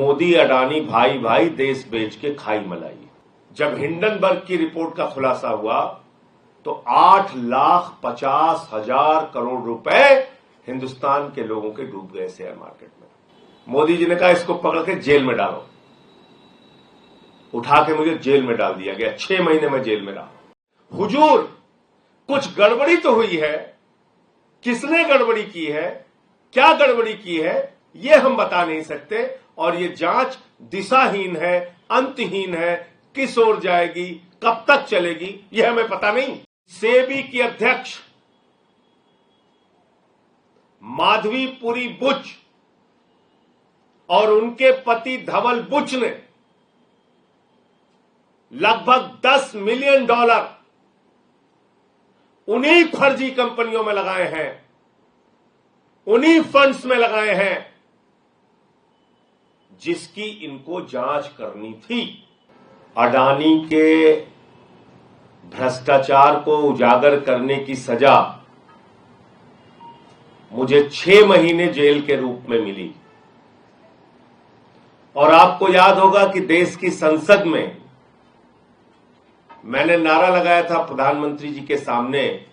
मोदी अडानी भाई भाई देश बेच के खाई मलाई। जब हिंडनबर्ग की रिपोर्ट का खुलासा हुआ तो 8,50,000 करोड़ रुपए हिंदुस्तान के लोगों के डूब गए शेयर मार्केट में। मोदी जी ने कहा इसको पकड़ के जेल में डालो। उठा के मुझे जेल में डाल दिया गया, 6 महीने में जेल में रहा। हुजूर, कुछ गड़बड़ी तो हुई है। किसने गड़बड़ी की है, क्या गड़बड़ी की है, यह हम बता नहीं सकते। और ये जांच दिशाहीन है, अंतहीन है। किस ओर जाएगी, कब तक चलेगी, यह हमें पता नहीं। सेबी की अध्यक्ष माधवीपुरी बुच और उनके पति धवल बुच ने लगभग $10 मिलियन उन्हीं फर्जी कंपनियों में लगाए हैं, उन्हीं फंड्स में लगाए हैं जिसकी इनको जांच करनी थी। अडानी के भ्रष्टाचार को उजागर करने की सजा मुझे 6 महीने जेल के रूप में मिली। और आपको याद होगा कि देश की संसद में मैंने नारा लगाया था प्रधानमंत्री जी के सामने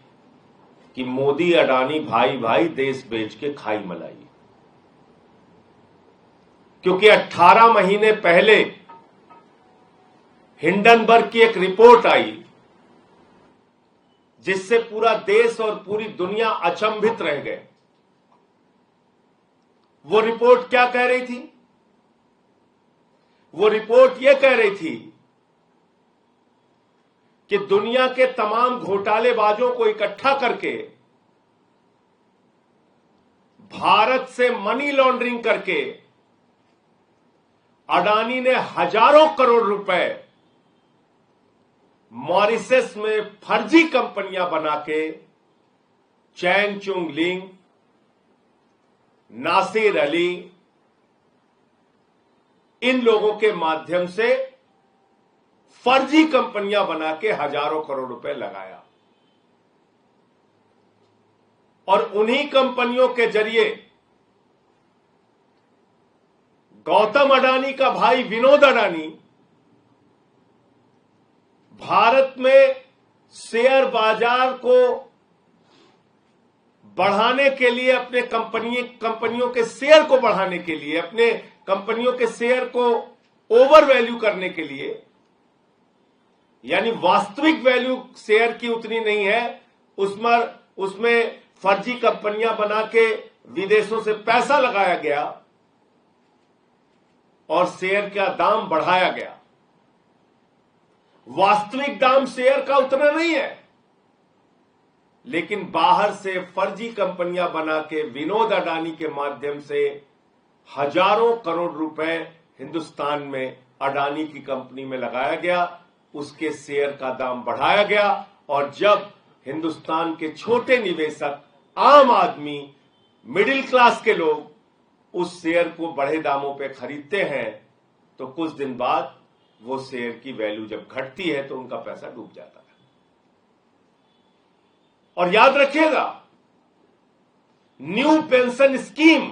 कि मोदी अडानी भाई भाई देश बेच के खाई मलाई। क्योंकि 18 महीने पहले हिंडनबर्ग की एक रिपोर्ट आई जिससे पूरा देश और पूरी दुनिया अचंभित रह गए। वो रिपोर्ट क्या कह रही थी? वो रिपोर्ट यह कह रही थी कि दुनिया के तमाम घोटालेबाजों को इकट्ठा करके भारत से मनी लॉन्ड्रिंग करके अडानी ने हजारों करोड़ रुपए मॉरिशस में फर्जी कंपनियां बना के चैन चुंग लिंग, नासिर अली, इन लोगों के माध्यम से फर्जी कंपनियां बना के हजारों करोड़ रुपए लगाया। और उन्हीं कंपनियों के जरिए गौतम अडानी का भाई विनोद अडानी भारत में शेयर बाजार को बढ़ाने के लिए, अपने कंपनियों के शेयर को बढ़ाने के लिए, अपने कंपनियों के शेयर को ओवर वैल्यू करने के लिए, यानी वास्तविक वैल्यू शेयर की उतनी नहीं है, उसमें फर्जी कंपनियां बना के विदेशों से पैसा लगाया गया और शेयर का दाम बढ़ाया गया। वास्तविक दाम शेयर का उतना नहीं है, लेकिन बाहर से फर्जी कंपनियां बना के विनोद अडानी के माध्यम से हजारों करोड़ रुपए हिंदुस्तान में अडानी की कंपनी में लगाया गया। उसके शेयर का दाम बढ़ाया गया और जब हिंदुस्तान के छोटे निवेशक, आम आदमी, मिडिल क्लास के लोग उस शेयर को बढ़े दामों पे खरीदते हैं तो कुछ दिन बाद वो शेयर की वैल्यू जब घटती है तो उनका पैसा डूब जाता है। और याद रखिएगा, न्यू पेंशन स्कीम,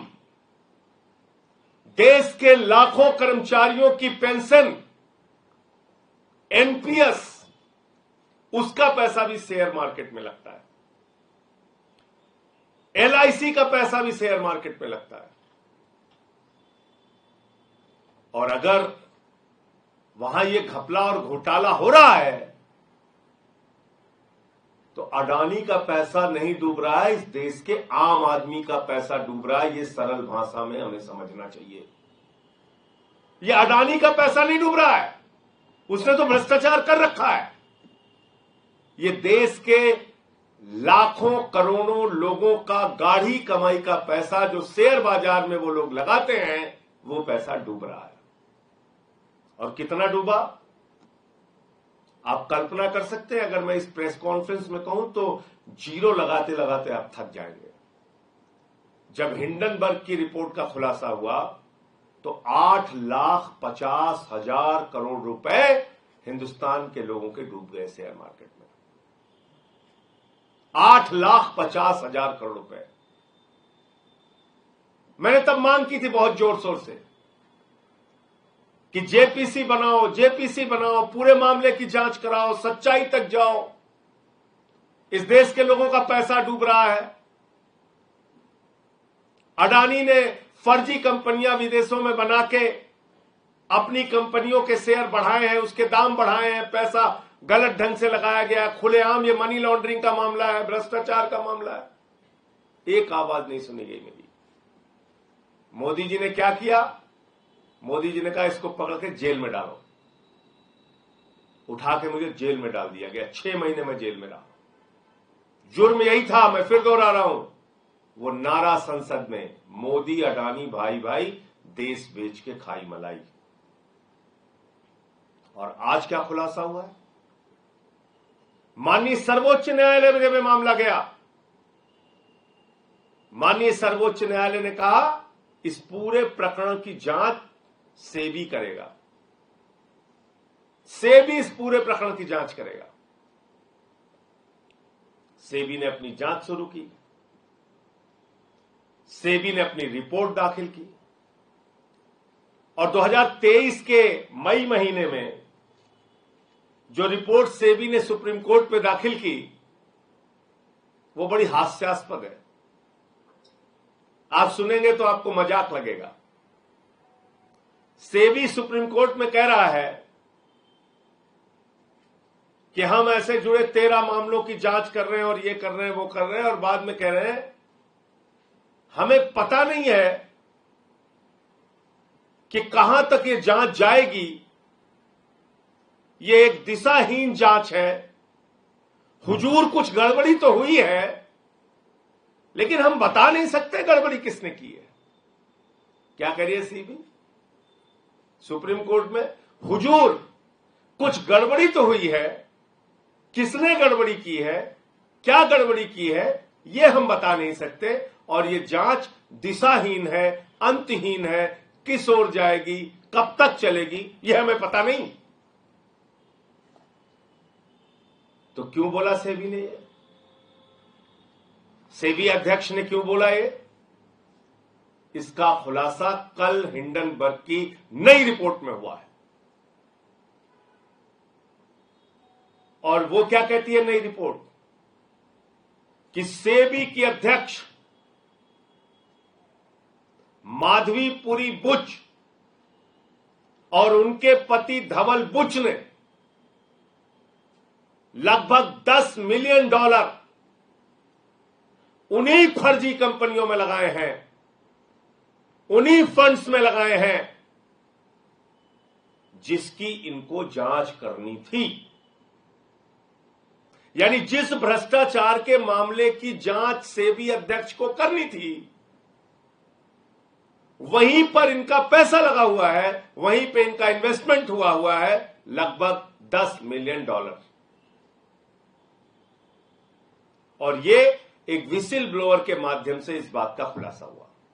देश के लाखों कर्मचारियों की पेंशन, एनपीएस, उसका पैसा भी शेयर मार्केट में लगता है। एलआईसी का पैसा भी शेयर मार्केट में लगता है। और अगर वहां ये घपला और घोटाला हो रहा है तो अडानी का पैसा नहीं डूब रहा है, इस देश के आम आदमी का पैसा डूब रहा है। ये सरल भाषा में हमें समझना चाहिए। ये अडानी का पैसा नहीं डूब रहा है, उसने तो भ्रष्टाचार कर रखा है। ये देश के लाखों करोड़ों लोगों का गाढ़ी कमाई का पैसा जो शेयर बाजार में वो लोग लगाते हैं, वो पैसा डूब रहा है। और कितना डूबा आप कल्पना कर सकते हैं? अगर मैं इस प्रेस कॉन्फ्रेंस में कहूं तो जीरो लगाते लगाते आप थक जाएंगे। जब हिंडनबर्ग की रिपोर्ट का खुलासा हुआ तो 8,50,000 करोड़ रुपए हिंदुस्तान के लोगों के डूब गए शेयर मार्केट में। 8,50,000 करोड़ रुपए। मैंने तब मांग की थी बहुत जोर शोर से कि जेपीसी बनाओ, जेपीसी बनाओ, पूरे मामले की जांच कराओ, सच्चाई तक जाओ। इस देश के लोगों का पैसा डूब रहा है। अडानी ने फर्जी कंपनियां विदेशों में बना के अपनी कंपनियों के शेयर बढ़ाए हैं, उसके दाम बढ़ाए हैं, पैसा गलत ढंग से लगाया गया, खुलेआम ये मनी लॉन्ड्रिंग का मामला है, भ्रष्टाचार का मामला है। एक आवाज नहीं सुनी गई मेरी। मोदी जी ने क्या किया? मोदी जी ने कहा इसको पकड़ के जेल में डालो। उठा के मुझे जेल में डाल दिया गया, 6 महीने में जेल में रहा। जुर्म यही था, मैं फिर दोहरा रहा हूं, वो नारा संसद में, मोदी अडानी भाई भाई, देश बेच के खाई मलाई। और आज क्या खुलासा हुआ है? माननीय सर्वोच्च न्यायालय में जब ये मामला गया, माननीय सर्वोच्च न्यायालय ने कहा इस पूरे प्रकरण की जांच सेबी करेगा, सेबी इस पूरे प्रकरण की जांच करेगा। सेबी ने अपनी जांच शुरू की, सेबी ने अपनी रिपोर्ट दाखिल की और 2023 के मई महीने में जो रिपोर्ट सेबी ने सुप्रीम कोर्ट में दाखिल की वो बड़ी हास्यास्पद है। आप सुनेंगे तो आपको मजाक लगेगा। सेबी सुप्रीम कोर्ट में कह रहा है कि हम ऐसे जुड़े 13 मामलों की जांच कर रहे हैं और ये कर रहे हैं, वो कर रहे हैं, और बाद में कह रहे हैं हमें पता नहीं है कि कहां तक ये जांच जाएगी। ये एक दिशाहीन जांच है। हुजूर कुछ गड़बड़ी तो हुई है, लेकिन हम बता नहीं सकते गड़बड़ी किसने की है। क्या कह रही है सीबी सुप्रीम कोर्ट में? हुजूर कुछ गड़बड़ी तो हुई है, किसने गड़बड़ी की है, क्या गड़बड़ी की है, ये हम बता नहीं सकते, और ये जांच दिशाहीन है, अंतहीन है, किस ओर जाएगी, कब तक चलेगी, ये हमें पता नहीं। तो क्यों बोला सेबी ने ये? सेबी अध्यक्ष ने क्यों बोला ये? इसका खुलासा कल हिंडनबर्ग की नई रिपोर्ट में हुआ है। और वो क्या कहती है नई रिपोर्ट? कि सेबी की अध्यक्ष माधवीपुरी बुच और उनके पति धवल बुच ने लगभग $10 मिलियन उन्हीं फर्जी कंपनियों में लगाए हैं, उन्हीं फंड्स में लगाए हैं जिसकी इनको जांच करनी थी। यानी जिस भ्रष्टाचार के मामले की जांच सेबी अध्यक्ष को करनी थी, वहीं पर इनका पैसा लगा हुआ है, वहीं पे इनका इन्वेस्टमेंट हुआ है लगभग $10 मिलियन। और ये एक विसिल ब्लोअर के माध्यम से इस बात का खुलासा हुआ।